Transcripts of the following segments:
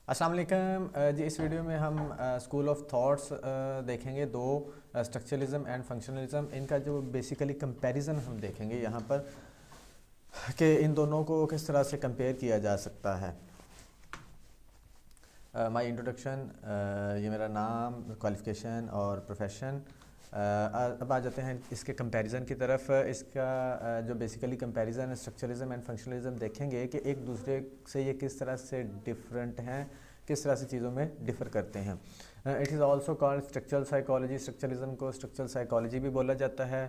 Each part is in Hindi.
अस्सलाम वालेकुम जी। इस वीडियो में हम स्कूल ऑफ थॉट्स देखेंगे दो, स्ट्रक्चरलिज्म एंड फंक्शनलिज्म। इनका जो बेसिकली कंपैरिजन हम देखेंगे यहाँ पर कि इन दोनों को किस तरह से कंपेयर किया जा सकता है। माय इंट्रोडक्शन, ये मेरा नाम, क्वालिफ़िकेशन और प्रोफेशन। अब आ जाते हैं इसके कंपैरिजन की तरफ। इसका जो basically comparison structuralism and functionalism देखेंगे कि एक दूसरे से ये किस तरह से डिफरेंट हैं, किस तरह से चीज़ों में डिफ़र करते हैं। It is also called structural psychology. Structuralism को स्ट्रक्चरल साइकोलॉजी भी बोला जाता है।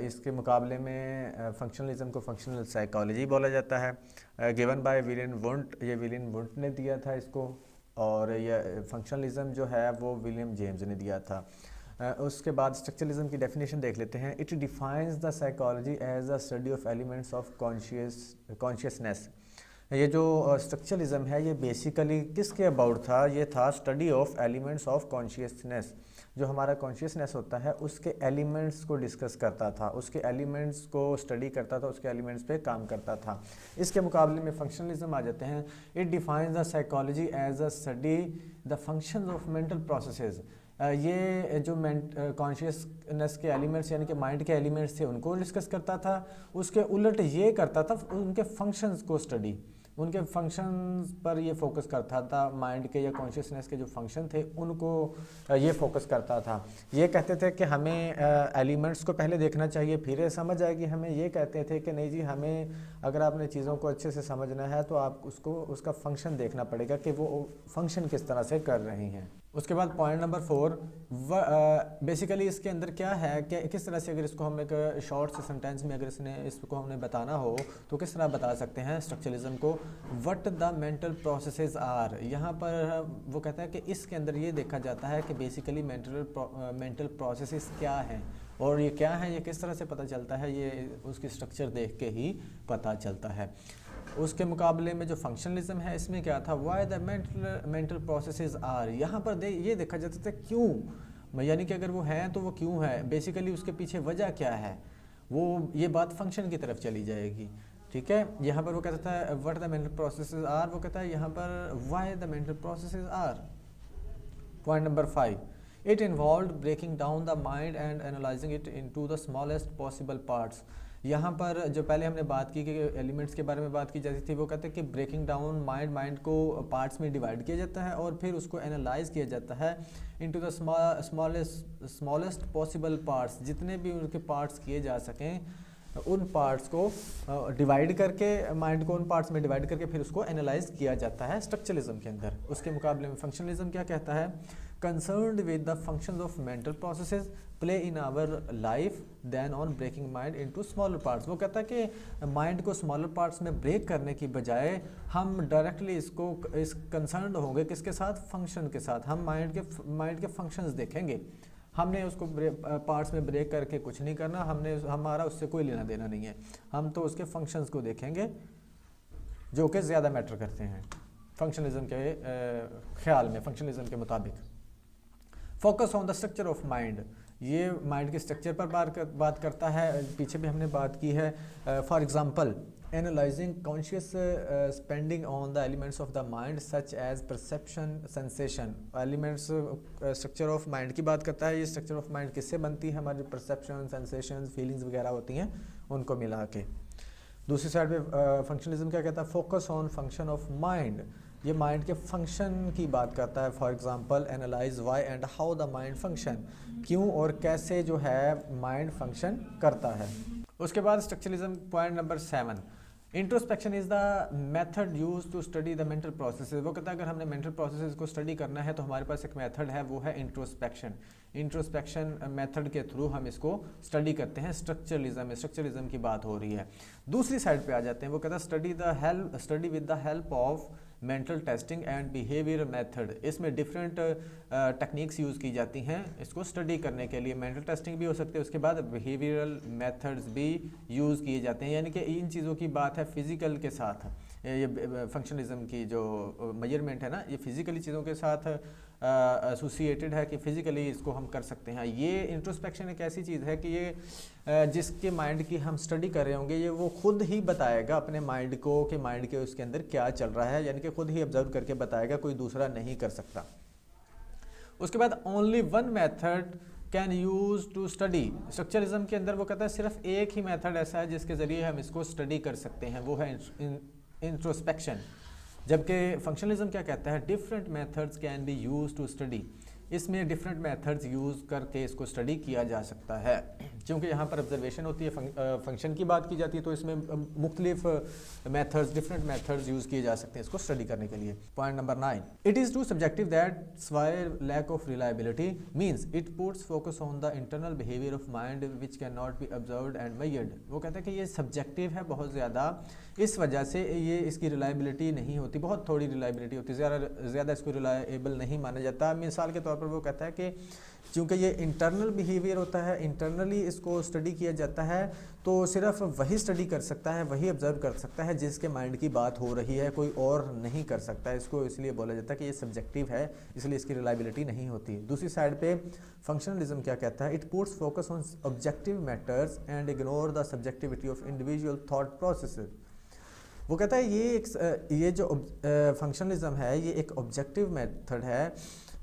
इसके मुकाबले में फंक्शनलिज्म को फंक्शनल साइकोलॉजी बोला जाता है। गिवन बाय विलियम वुंट, ये विलियम वुंट ने दिया था इसको, और यह फंक्शनलिज्म जो है वो विलियम जेम्स ने दिया था। उसके बाद स्ट्रक्चरलिज्म की डेफिनेशन देख लेते हैं। It defines the psychology as a study of elements of consciousness. ये जो स्ट्रक्चरलिज्म है ये बेसिकली किसके अबाउट था? ये था study of elements of consciousness. जो हमारा कॉन्शियसनेस होता है उसके एलिमेंट्स को डिस्कस करता था, उसके एलिमेंट्स को स्टडी करता था, उसके एलिमेंट्स पे काम करता था। इसके मुकाबले में फंक्शनलिज्म आ जाते हैं। It defines the psychology as a study the functions of mental processes. ये जो कॉन्शियसनेस के एलिमेंट्स यानी कि माइंड के एलिमेंट्स थे उनको डिस्कस करता था। उसके उलट ये करता था उनके फंक्शंस को स्टडी, उनके फंक्शंस पर ये फोकस करता था। माइंड के या कॉन्शियसनेस के जो फंक्शन थे उनको ये फोकस करता था। ये कहते थे कि हमें एलिमेंट्स को पहले देखना चाहिए फिर ये समझ आएगी हमें। ये कहते थे कि नहीं जी, हमें अगर आपने चीज़ों को अच्छे से समझना है तो आप उसका फंक्शन देखना पड़ेगा कि वो फंक्शन किस तरह से कर रही हैं। उसके बाद पॉइंट नंबर 4, बेसिकली इसके अंदर क्या है कि किस तरह से अगर इसको हम एक शॉर्ट से सेंटेंस में अगर इसको हमने बताना हो तो किस तरह बता सकते हैं स्ट्रक्चरलिज्म को। What the mental processes are. यहाँ पर वो कहता है कि इसके अंदर ये देखा जाता है कि बेसिकली मेंटल प्रोसेसेस क्या हैं, और ये क्या है, ये किस तरह से पता चलता है, ये उसकी स्ट्रक्चर देख के ही पता चलता है। उसके मुकाबले में जो फंक्शनलिज्म है इसमें क्या था? Why the mental processes are. यहाँ पर ये देखा जाता था क्यों, यानी कि अगर वो हैं तो वो क्यों है, बेसिकली उसके पीछे वजह क्या है, वो ये बात फंक्शन की तरफ चली जाएगी। ठीक है, यहाँ पर वो कहता था what the mental processes are, वो कहता है यहाँ पर why the mental processes are. Point number 5, it involve breaking down the mind and analysing it into the smallest possible parts. यहाँ पर जो पहले हमने बात की कि एलिमेंट्स के बारे में बात की जाती थी, वो कहते हैं कि ब्रेकिंग डाउन माइंड को पार्ट्स में डिवाइड किया जाता है और फिर उसको एनालाइज किया जाता है into the smallest possible parts. जितने भी उनके पार्ट्स किए जा सकें उन पार्ट्स को डिवाइड करके, माइंड को उन पार्ट्स में डिवाइड करके फिर उसको एनालाइज किया जाता है स्ट्रक्चरलिज्म के अंदर। उसके मुकाबले में फंक्शनलिज्म क्या कहता है? Concerned with the functions of mental processes play in our life then on breaking mind into smaller parts. वो कहता है कि माइंड को स्मॉलर पार्ट्स में ब्रेक करने की बजाय हम डायरेक्टली इस कंसर्न्ड होंगे किसके साथ? फंक्शन के साथ। हम माइंड के फंक्शंस देखेंगे, हमने उसको पार्ट्स में ब्रेक करके कुछ नहीं करना, हमारा उससे कोई लेना देना नहीं है। हम तो उसके फंक्शंस को देखेंगे जो कि ज़्यादा मैटर करते हैं फंक्शनलिज्म के ख्याल में, फंक्शनलिज्म के मुताबिक। Focus on the structure of mind, ये माइंड के स्ट्रक्चर पर बात करता है। पीछे भी हमने बात की है। For example analysing conscious spending on the elements of the mind such as perception sensation. Elements structure of mind की बात करता है। ये स्ट्रक्चर ऑफ माइंड किससे बनती है? हमारी परसेप्शन, सेंसेशन, फीलिंग्स वगैरह होती हैं, उनको मिला के। दूसरी साइड पे फंक्शनलिज्म क्या कहता है? Focus on function of mind, ये माइंड के फंक्शन की बात करता है। For example analyse why and how the mind function, क्यों और कैसे जो है माइंड फंक्शन करता है। उसके बाद structuralism point number 7, introspection is the method use to study the mental processes. वो कहता है अगर हमने मेंटल प्रोसेसेस को स्टडी करना है तो हमारे पास एक मेथड है, वो है इंट्रोस्पेक्शन। इंट्रोस्पेक्शन मेथड के थ्रू हम इसको स्टडी करते हैं। स्ट्रक्चरलिज्म की बात हो रही है। दूसरी साइड पे आ जाते हैं, वो कहता है study with the help of mental testing and behaviour method. इसमें डिफरेंट टेक्निक्स यूज़ की जाती हैं इसको स्टडी करने के लिए। मेंटल टेस्टिंग भी हो सकती है, उसके बाद बिहेवियरल मेथड्स भी यूज़ किए जाते हैं। यानी कि इन चीज़ों की बात है फिज़िकल के साथ, ये फंक्शनलिज्म की जो मेजरमेंट है ना, ये फिज़िकली चीज़ों के साथ एसोसिएटेड है कि फ़िज़िकली इसको हम कर सकते हैं। ये इंट्रोस्पेक्शन एक ऐसी चीज़ है कि ये जिसके माइंड की हम स्टडी कर रहे होंगे, ये वो खुद ही बताएगा अपने माइंड को कि माइंड के उसके अंदर क्या चल रहा है, यानी कि खुद ही ऑब्जर्व करके बताएगा, कोई दूसरा नहीं कर सकता। उसके बाद only one method can use to study. Structuralism के अंदर वो कहता है सिर्फ एक ही मेथड ऐसा है जिसके ज़रिए हम इसको स्टडी कर सकते हैं, वो है इंट्रोस्पेक्शन। जबकि फंक्शनलिज्म क्या कहता है, different methods can be use to study. इसमें डिफरेंट मेथड्स यूज़ करके इसको स्टडी किया जा सकता है। क्योंकि यहाँ पर ऑब्जर्वेशन होती है, फंक्शन की बात की जाती है, तो इसमें मुख्तलिफ मेथड्स, डिफरेंट मेथड्स यूज़ किए जा सकते हैं इसको स्टडी करने के लिए। Point number 9, it is too subjective that's why lack of reliability means it puts focus on the internal behaviour of mind which cannot be observed and measured. वो कहते हैं कि ये सब्जेक्टिव है बहुत ज़्यादा, इस वजह से ये इसकी रिलायबिलिटी नहीं होती, बहुत थोड़ी रिलायबिलिटी होती है, ज़्यादा इसको रिलायबल नहीं माना जाता। मिसाल के तौर पर वो कहता है कि क्योंकि ये इंटरनल बिहेवियर होता है, इंटरनली इसको स्टडी किया जाता है, तो सिर्फ वही स्टडी कर सकता है, वही ऑब्जर्व कर सकता है जिसके माइंड की बात हो रही है, कोई और नहीं कर सकता है। इसको इसलिए बोला जाता है कि ये सब्जेक्टिव है, इसलिए इसकी रिलायबिलिटी नहीं होती। दूसरी साइड पे फंक्शनलिज्म क्या कहता है, it puts focus on objective matters and ignore the subjectivity of individual thought processes. वो कहता है ये जो फंक्शनलिज्म है ये एक ऑब्जेक्टिव मेथड है,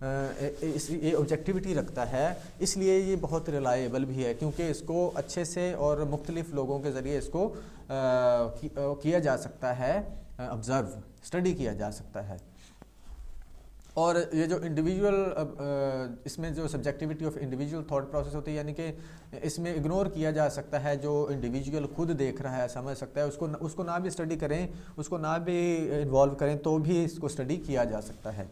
ये ऑब्जेक्टिविटी रखता है, इसलिए ये बहुत रिलायबल भी है, क्योंकि इसको अच्छे से और मुख्तलिफ लोगों के ज़रिए इसको किया जा सकता है, ऑब्ज़र्व स्टडी किया जा सकता है। और ये जो इंडिविजुअल इसमें जो subjectivity of individual thought process होती है, यानी कि इसमें इग्नोर किया जा सकता है, जो इंडिविजुअल खुद देख रहा है, समझ सकता है, उसको ना भी स्टडी करें, उसको ना भी इन्वॉल्व करें, तो भी इसको स्टडी किया जा सकता है।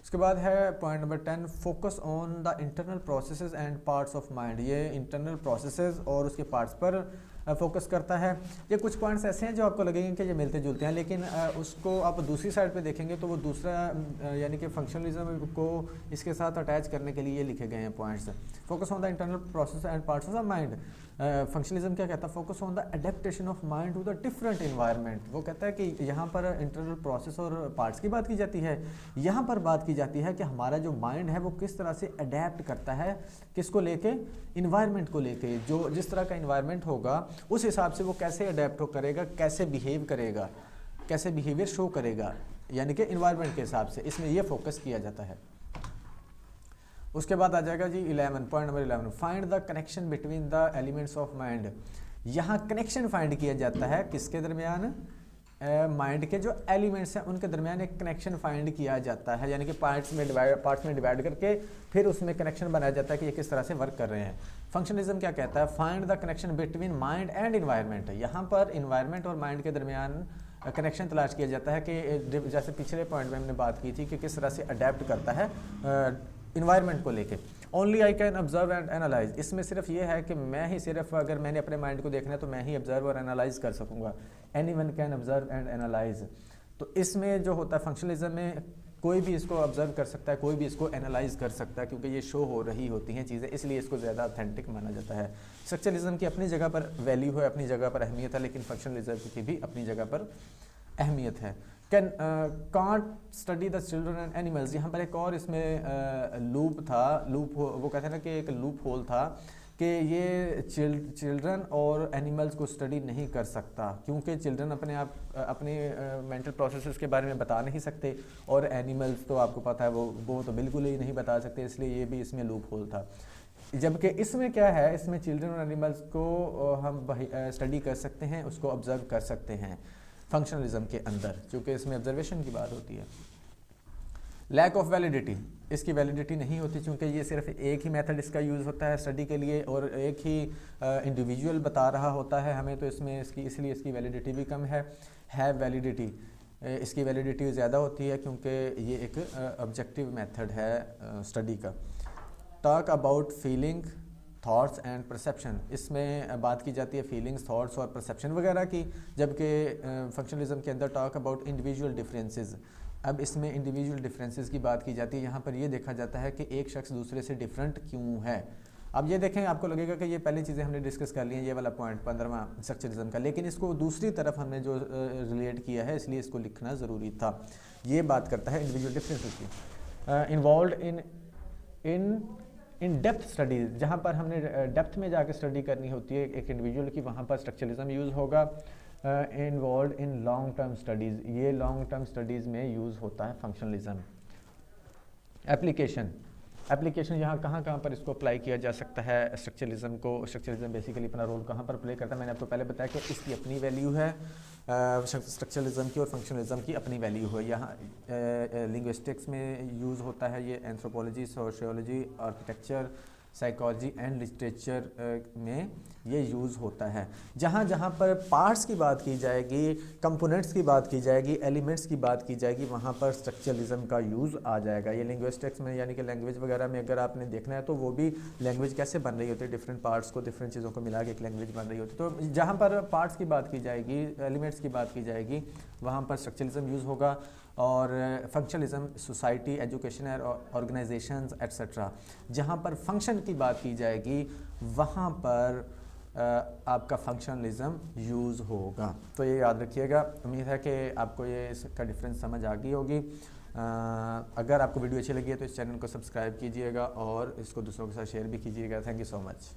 उसके बाद है point number 10, focus on the internal processes and parts of mind. ये इंटरनल प्रोसेसेस और उसके पार्ट्स पर फोकस करता है। ये कुछ पॉइंट्स ऐसे हैं जो आपको लगेंगे कि ये मिलते जुलते हैं, लेकिन उसको आप दूसरी साइड पे देखेंगे तो वो दूसरा यानी कि फंक्शनलिज्म को इसके साथ अटैच करने के लिए ये लिखे गए हैं points. Focus on the internal process and parts of the mind. Functionalism क्या कहता है, focus on the adaptation of mind to the different environment. वो कहता है कि यहाँ पर इंटरनल प्रोसेस और पार्ट्स की बात की जाती है, यहाँ पर बात की जाती है कि हमारा जो माइंड है वो किस तरह से अडेप्ट करता है, किसको लेके, इन्वायरमेंट को लेके। जो जिस तरह का इन्वायरमेंट होगा उस हिसाब से वो कैसे अडेप्ट करेगा, कैसे बिहेव करेगा, कैसे बिहेवियर शो करेगा, यानी कि इन्वायरमेंट के हिसाब से इसमें ये फोकस किया जाता है। उसके बाद आ जाएगा जी 11, point number 11, find the connection between the elements of mind. यहाँ कनेक्शन फाइंड किया जाता है किसके दरमियान, माइंड के जो एलिमेंट्स हैं उनके दरमियान एक कनेक्शन फाइंड किया जाता है, यानी कि पार्ट्स में डिवाइड करके फिर उसमें कनेक्शन बनाया जाता है कि ये किस तरह से वर्क कर रहे हैं। फंक्शनलिज्म क्या कहता है, find the connection between mind and environment. यहाँ पर इन्वायरमेंट और माइंड के दरमियान कनेक्शन तलाश किया जाता है कि जैसे पिछले पॉइंट में हमने बात की थी कि किस तरह से अडेप्ट करता है इन्वायरमेंट को लेके। Only I can observe and analyse. इसमें सिर्फ ये है कि मैं ही सिर्फ, अगर मैंने अपने माइंड को देखना है तो मैं ही ऑब्जर्व और एनालाइज कर सकूंगा। Any one can observe and analyse. तो इसमें जो होता है फंक्शनलिज्म में, कोई भी इसको ऑब्जर्व कर सकता है, कोई भी इसको एनालाइज कर सकता है, क्योंकि ये शो हो रही होती हैं चीज़ें, इसलिए इसको ज़्यादा ऑथेंटिक माना जाता है। स्ट्रक्चरलिज्म की अपनी जगह पर वैल्यू है, अपनी जगह पर अहमियत है, लेकिन फंक्शनलिज्म की भी अपनी जगह पर अहमियत है। Can't study the children and animals. यहाँ पर एक और इसमें लूप था, वो कहते हैं ना कि एक लूप होल था कि ये चिल्ड्रन और एनिमल्स को स्टडी नहीं कर सकता, क्योंकि चिल्ड्रन अपने मेंटल प्रोसेसेस के बारे में बता नहीं सकते, और एनिमल्स तो आपको पता है वो तो बिल्कुल ही नहीं बता सकते, इसलिए ये भी इसमें लूप होल था। जबकि इसमें क्या है, इसमें चिल्ड्रन और एनिमल्स को हम स्टडी कर सकते हैं, उसको ऑब्जर्व कर सकते हैं फंक्शनलिज्म के अंदर, क्योंकि इसमें ऑब्जर्वेशन की बात होती है। लैक ऑफ वैलिडिटी, इसकी वैलिडिटी नहीं होती, क्योंकि ये सिर्फ एक ही मेथड इसका यूज़ होता है स्टडी के लिए, और एक ही इंडिविजुअल बता रहा होता है हमें, तो इसमें इसलिए इसकी वैलिडिटी भी कम है वैलिडिटी, इसकी वैलिडिटी ज़्यादा होती है क्योंकि ये एक ऑब्जेक्टिव मेथड है स्टडी का। Talk about feeling, thoughts and perception. इसमें बात की जाती है फीलिंग्स, थॉट्स और परसेप्शन वगैरह की, जबकि फंक्शनलिज्म के अंदर टॉक अबाउट इंडिविजुअल डिफरेंसेस। अब इसमें इंडिविजुअल डिफरेंसेस की बात की जाती है। यहाँ पर ये देखा जाता है कि एक शख्स दूसरे से डिफरेंट क्यों है। अब ये देखें, आपको लगेगा कि ये पहली चीज़ें हमने डिस्कस कर ली हैं, ये वाला पॉइंट 15वां स्ट्रक्चरिज्म का, लेकिन इसको दूसरी तरफ हमने जो रिलेट किया है इसलिए इसको लिखना ज़रूरी था। ये बात करता है इंडिविजुअल डिफरेंसेस की, इन्वॉल्व इन डेप्थ स्टडीज़, जहाँ पर हमने डेप्थ में जाकर स्टडी करनी होती है एक इंडिविजुअल की, वहाँ पर स्ट्रक्चरलिज्म यूज़ होगा। Involve in long term studies, ये लॉन्ग टर्म स्टडीज़ में यूज़ होता है फंक्शनलिज्म। एप्लीकेशन यहाँ कहाँ पर इसको अप्लाई किया जा सकता है स्ट्रक्चरलिज्म को। स्ट्रक्चरलिज्म बेसिकली अपना रोल कहाँ पर प्ले करता है, मैंने आपको पहले बताया कि इसकी अपनी वैल्यू है, स्ट्रक्चरलिज्म की और फंक्शनलिज्म की अपनी वैल्यू है। यहाँ लिंग्विस्टिक्स में यूज़ होता है ये, anthropology, sociology, architecture, psychology and literature में ये यूज़ होता है। जहाँ पर पार्ट्स की बात की जाएगी, कंपोनेंट्स की बात की जाएगी, एलिमेंट्स की बात की जाएगी, वहाँ पर स्ट्रक्चरलिज्म का यूज़ आ जाएगा। ये लिंग्विस्टिक्स में यानी कि लैंग्वेज वगैरह में अगर आपने देखना है तो वो भी लैंग्वेज कैसे बन रही होती है, डिफरेंट पार्ट्स को, डिफरेंट चीज़ों को मिला के एक लैंग्वेज बन रही होती है। तो जहाँ पर पार्ट्स की बात की जाएगी, एलिमेंट्स की बात की जाएगी, वहाँ पर स्ट्रक्चरलिज्म यूज़ होगा। और functionalism society, education organisations etcetera, जहाँ पर फंक्शन की बात की जाएगी वहाँ पर आपका फंक्शनलिज्म यूज़ होगा। तो ये याद रखिएगा। उम्मीद है कि आपको ये इसका डिफरेंस समझ आ गई होगी। अगर आपको वीडियो अच्छी लगी है तो इस चैनल को सब्सक्राइब कीजिएगा और इसको दूसरों के साथ शेयर भी कीजिएगा। Thank you so much.